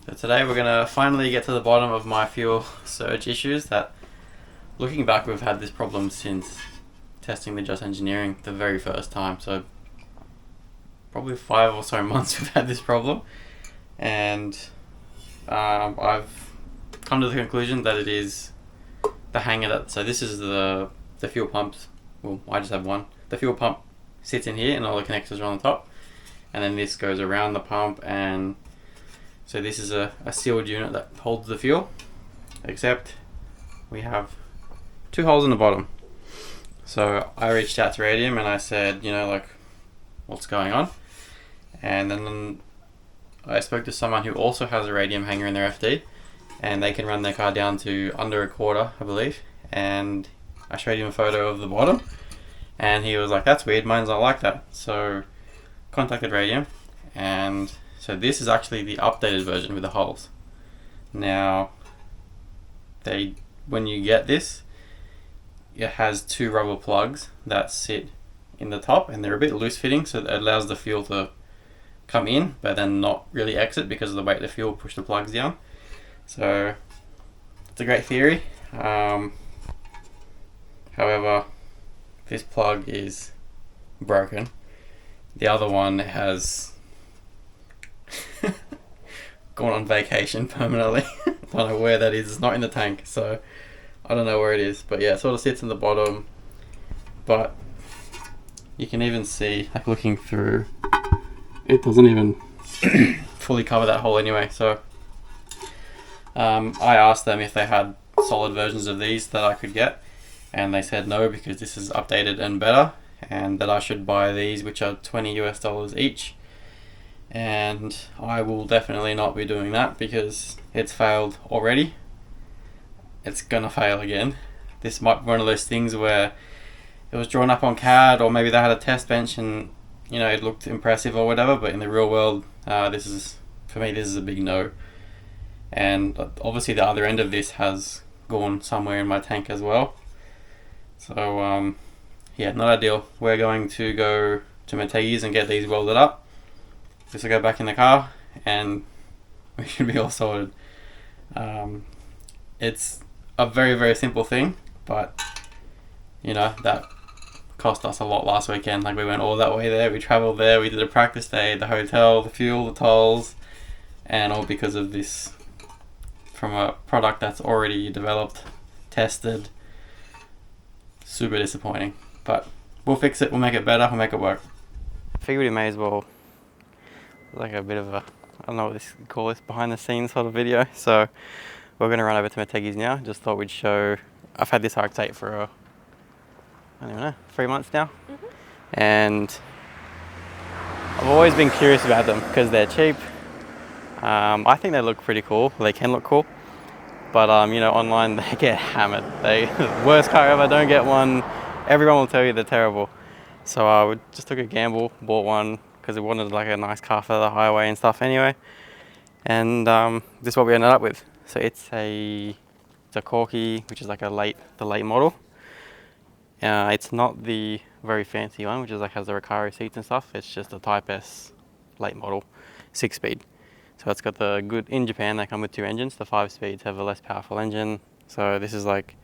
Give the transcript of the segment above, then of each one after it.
So today we're going to finally get to the bottom of my fuel surge issues that, looking back, we've had this problem since testing the Just Engineering the very first time. So probably 5 or so months we've had this problem. And I've come to the conclusion that it is the hanger that... So this is the fuel pumps. Well, I just have one. The fuel pump sits in here and all the connectors are on the top. And then this goes around the pump, and so this is a sealed unit that holds the fuel, except we have 2 holes in the bottom. So I reached out to Radium and I said, what's going on? And then I spoke to someone who also has a Radium hanger in their FD, and they can run their car down to under a quarter, I believe. And I showed him a photo of the bottom, and he was like, that's weird, mine's not like that. So contacted Radium, and so this is actually the updated version with the holes. Now, when you get this, it has 2 rubber plugs that sit in the top, and they're a bit loose fitting, so it allows the fuel to come in but then not really exit because of the weight of the fuel push the plugs down. So it's a great theory. However, this plug is broken. The other one has gone on vacation permanently. Don't know where that is. It's not in the tank, so I don't know where it is. But yeah, it sort of sits in the bottom. But you can even see, like looking through, it doesn't even fully cover that hole anyway. So I asked them if they had solid versions of these that I could get, and they said no, because this is updated and better, and that I should buy these, which are $20 each. And I will definitely not be doing that because it's failed already. It's gonna fail again. This might be one of those things where it was drawn up on CAD, or maybe they had a test bench and it looked impressive or whatever, but in the real world, this is a big no. And obviously the other end of this has gone somewhere in my tank as well. So yeah, not ideal. We're going to go to Mategi's and get these welded up. This will go back in the car and we should be all sorted. It's a very, very simple thing, but that cost us a lot last weekend. Like, we went all that way there, we travelled there, we did a practice day, the hotel, the fuel, the tolls, and all because of this, from a product that's already developed, tested. Super disappointing, but we'll fix it, we'll make it better, we'll make it work. Figured we may as well, like a bit of a, I don't know what you call this, behind the scenes sort of video. So we're going to run over to Mategi's now. Just thought we'd show, I've had this RX-8 for, I don't even know, 3 months now. And I've always been curious about them because they're cheap. I think they look pretty cool, they can look cool. But online they get hammered. Worst car ever, don't get one. Everyone will tell you they're terrible. So we just took a gamble, bought one because we wanted like a nice car for the highway and stuff anyway. And this is what we ended up with. So it's a Corky, which is like the late model. It's not the very fancy one, which is like has the Recaro seats and stuff. It's just a Type S late model, 6-speed. So it's got the good, in Japan they come with 2 engines. The 5 speeds have a less powerful engine. So this is like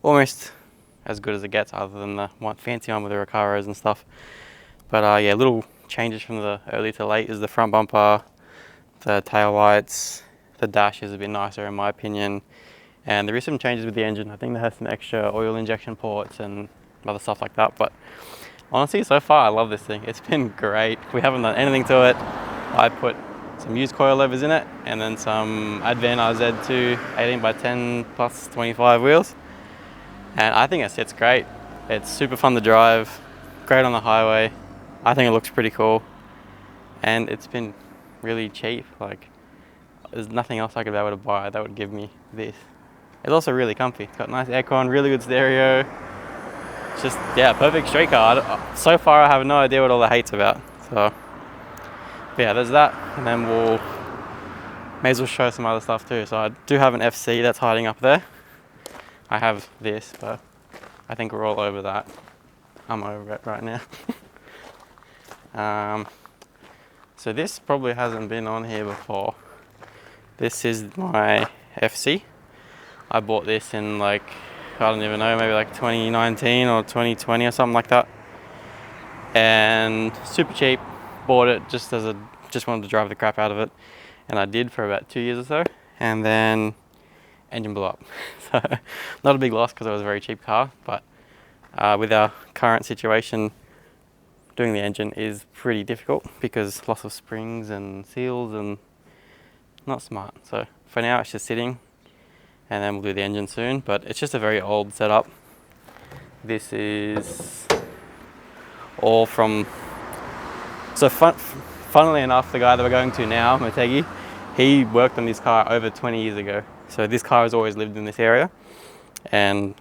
almost as good as it gets, other than the one fancy one with the Recaros and stuff. But yeah, little changes from the early to late is the front bumper, the tail lights, the dash is a bit nicer in my opinion. And there is some changes with the engine. I think they have some extra oil injection ports and other stuff like that. But honestly, so far I love this thing. It's been great. We haven't done anything to it. I put some used coilovers in it, and then some Advan RZ2 18x10 plus 25 wheels, and I think it sits great. It's super fun to drive, great on the highway. I think it looks pretty cool, and it's been really cheap. Like, there's nothing else I could be able to buy that would give me this. It's also really comfy. It's got nice aircon, really good stereo. It's just, yeah, perfect street car. So far I have no idea what all the hate's about. So but yeah, there's that, and then we'll may as well show some other stuff too. So I do have an FC that's hiding up there. I have this, but I think we're all over that. I'm over it right now. So this probably hasn't been on here before. This is my FC. I bought this in like, I don't even know, maybe like 2019 or 2020 or something like that. And super cheap. Bought it just wanted to drive the crap out of it. And I did for about 2 years or so. And then engine blew up. So not a big loss because it was a very cheap car, but with our current situation, doing the engine is pretty difficult because lots of springs and seals and not smart. So for now it's just sitting, and then we'll do the engine soon, but it's just a very old setup. This is all from, so funnily enough, the guy that we're going to now, Motegi, he worked on this car over 20 years ago. So this car has always lived in this area, and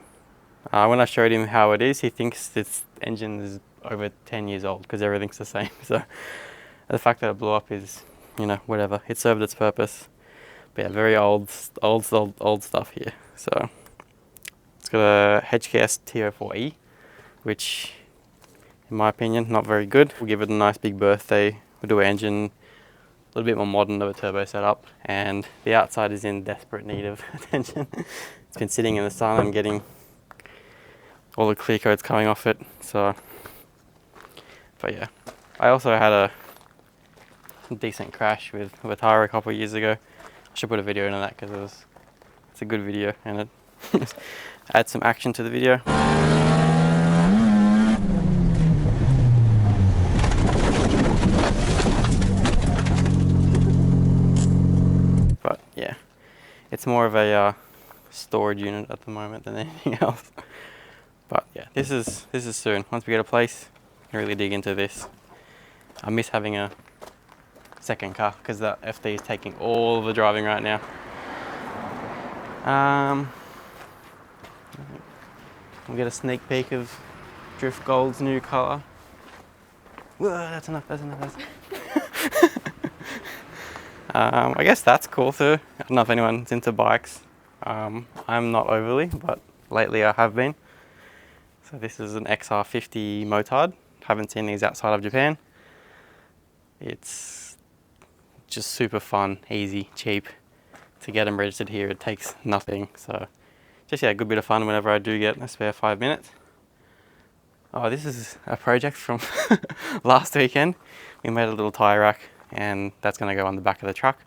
when I showed him how it is, he thinks this engine is over 10 years old because everything's the same. So the fact that it blew up is, you know, whatever. It served its purpose. But yeah, very old stuff here. So it's got a HKS T04E, which in my opinion, not very good. We'll give it a nice big birthday. We'll do an engine, a little bit more modern of a turbo setup, and the outside is in desperate need of attention. It's been sitting in the sun and getting all the clear coats coming off it. So, but yeah, I also had a decent crash with a tire a couple of years ago. I should put a video in on that because it's a good video and it adds some action to the video. But yeah, it's more of a storage unit at the moment than anything else. But yeah, this is soon. Once we get a place, we can really dig into this. I miss having a second car because the FD is taking all the driving right now. We'll get a sneak peek of Drift Gold's new colour. Whoa, that's enough. I guess that's cool too. I don't know if anyone's into bikes. I'm not overly, but lately I have been. So this is an XR50 motard. Haven't seen these outside of Japan. It's just super fun, easy, cheap. To get them registered here, it takes nothing. So just, yeah, a good bit of fun whenever I do get a spare 5 minutes. Oh, this is a project from last weekend. We made a little tyre rack, and that's going to go on the back of the truck.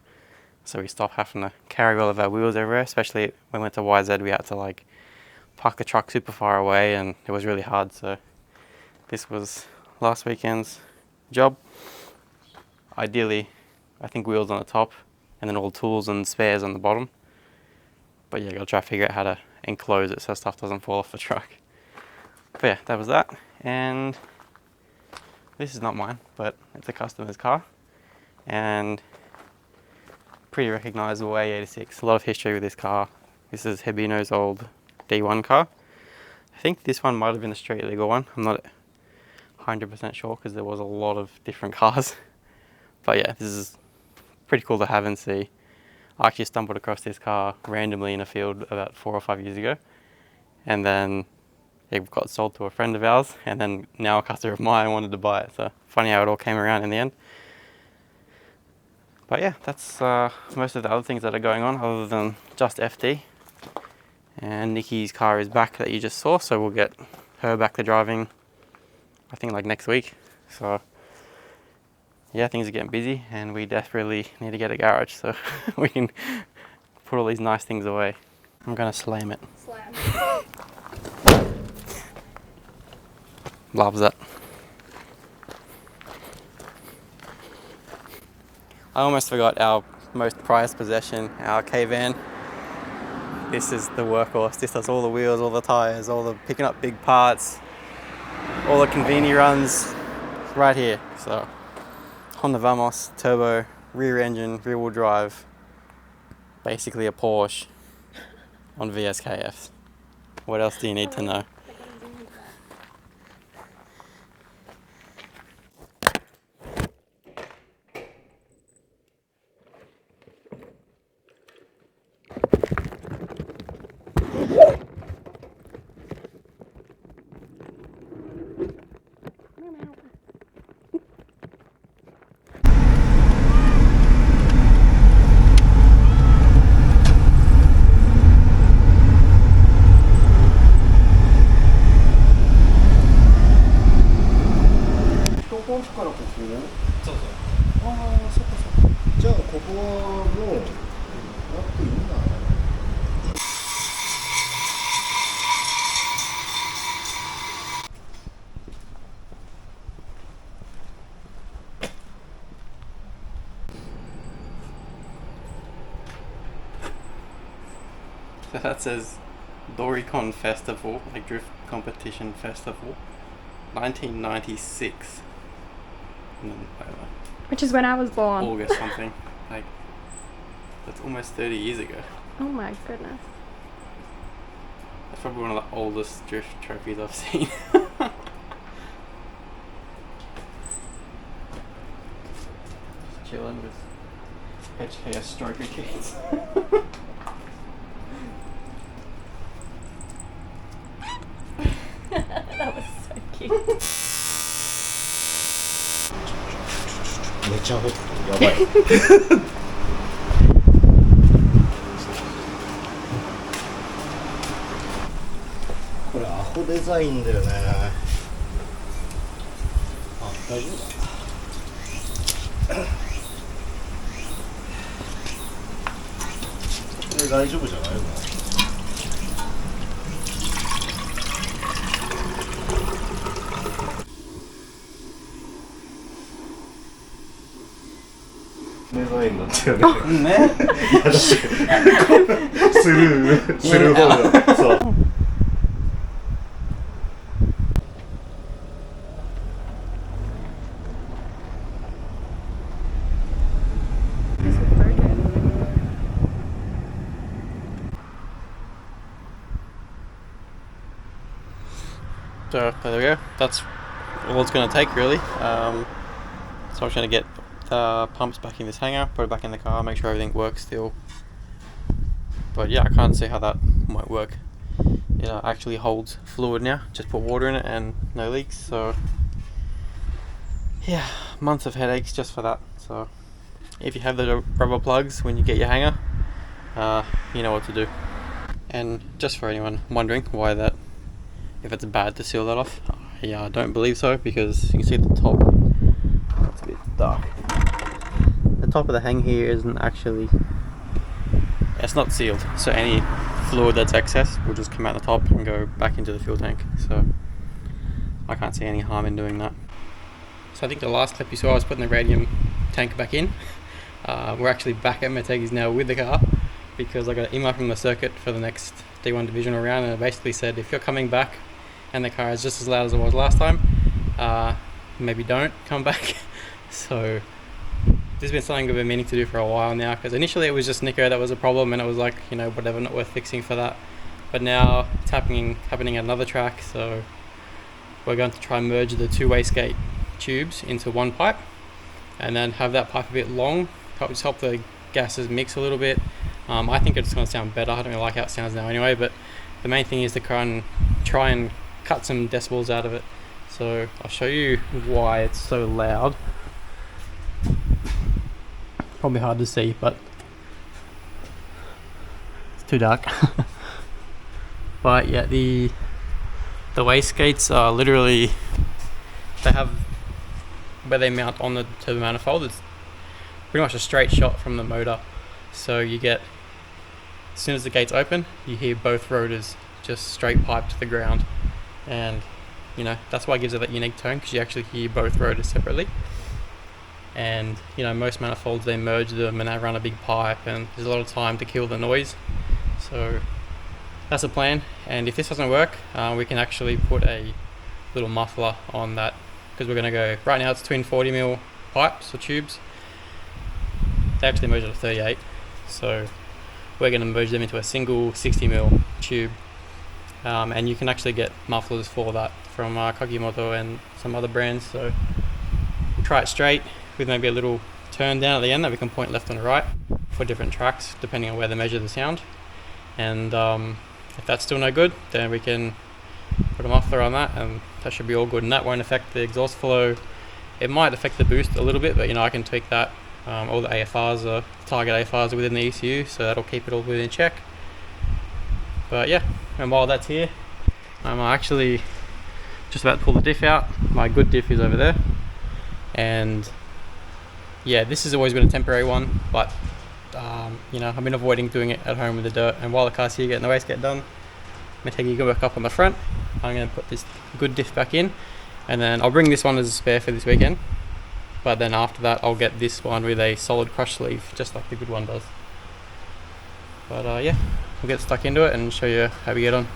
So we stop having to carry all of our wheels everywhere, especially when we went to YZ, we had to like park the truck super far away and it was really hard. So this was last weekend's job. Ideally, I think wheels on the top and then all tools and spares on the bottom. But yeah, gotta try to figure out how to enclose it so stuff doesn't fall off the truck. But yeah, that was that. And this is not mine, but it's a customer's car. And pretty recognisable A86. A lot of history with this car. This is Hebino's old D1 car. I think this one might have been a street legal one. I'm not 100% sure because there was a lot of different cars. But yeah, this is pretty cool to have and see. I actually stumbled across this car randomly in a field about 4 or 5 years ago. And then it got sold to a friend of ours, and then now a customer of mine wanted to buy it. So funny how it all came around in the end. But yeah, that's most of the other things that are going on other than just FD. And Nikki's car is back that you just saw, so we'll get her back to driving, I think like next week. So yeah, things are getting busy and we desperately need to get a garage so we can put all these nice things away. I'm gonna slam it. Slam. Loves it. I almost forgot our most prized possession, our K-van. This is the workhorse. This does all the wheels, all the tyres, all the picking up big parts, all the conveni runs right here. So Honda Vamos, turbo, rear engine, rear wheel drive. Basically a Porsche on VSKFs. What else do you need to know? はもうなくていいんだね。So that says Doricon Festival, like Drift Competition Festival, 1996. And then, Which is when I was born. August something. Like, that's almost 30 years ago. Oh my goodness. That's probably one of the oldest drift trophies I've seen. Just chilling with HKS stroker kids. That was so cute. めちゃほっやばい。これアホデザインだよね。あ、大丈夫だ。これ大丈夫じゃないの？デザインだったよね。ね。いやだってスルー方がそう。This is very good. So there we go. That's all it's going to take really. So I'm just going to get the pumps back in this hanger, put it back in the car, make sure everything works still. But yeah, I can't see how that might work. It actually holds fluid now. Just put water in it and no leaks. So yeah, months of headaches just for that. So if you have the rubber plugs when you get your hanger, you know what to do. And just for anyone wondering why that, if it's bad to seal that off, yeah, I don't believe so, because you can see the top, it's a bit dark. The top of the hang here isn't actually, it's not sealed, so any fluid that's excess will just come out the top and go back into the fuel tank. So I can't see any harm in doing that. So I think the last clip you saw I was putting the radium tank back in. We're actually back at Metegi's now with the car, because I got an email from the circuit for the next D1 divisional round, and it basically said if you're coming back and the car is just as loud as it was last time, maybe don't come back. So this has been something I've been meaning to do for a while now, because initially it was just Nico that was a problem, and it was like, you know, whatever, not worth fixing for that. But now it's happening at another track, so we're going to try and merge the two wastegate tubes into one pipe, and then have that pipe a bit long, just help the gases mix a little bit. I think it's going to sound better. I don't really like how it sounds now anyway, but the main thing is to try and cut some decibels out of it. So I'll show you why it's so loud. Probably hard to see, but it's too dark. But yeah, the wastegates are literally, they have where they mount on the turbo manifold. It's pretty much a straight shot from the motor. So you get, as soon as the gates open, you hear both rotors just straight pipe to the ground, and you know that's why it gives it that unique tone, because you actually hear both rotors separately. And you know, most manifolds, they merge them and they run a big pipe, and there's a lot of time to kill the noise. So that's the plan. And if this doesn't work, we can actually put a little muffler on that, because we're going to go, right now it's twin 40mm pipes or tubes. They actually merge at 38, so we're going to merge them into a single 60mm tube. And you can actually get mufflers for that from Kagimoto and some other brands. So we'll try it straight with maybe a little turn down at the end that we can point left and right for different tracks depending on where they measure the sound. And if that's still no good, then we can put a muffler on that, and that should be all good, and that won't affect the exhaust flow. It might affect the boost a little bit, but you know, I can tweak that. All the AFRs are target AFRs are within the ECU, so that'll keep it all within check. But yeah, and while that's here, I'm actually just about to pull the diff out. My good diff is over there, and yeah, this has always been a temporary one, but you know, I've been avoiding doing it at home with the dirt, and while the car's here getting the wastegate done, I'm going to take you back up on the front. I'm going to put this good diff back in, and then I'll bring this one as a spare for this weekend, but then after that I'll get this one with a solid crush sleeve, just like the good one does. But yeah, we'll get stuck into it and show you how we get on.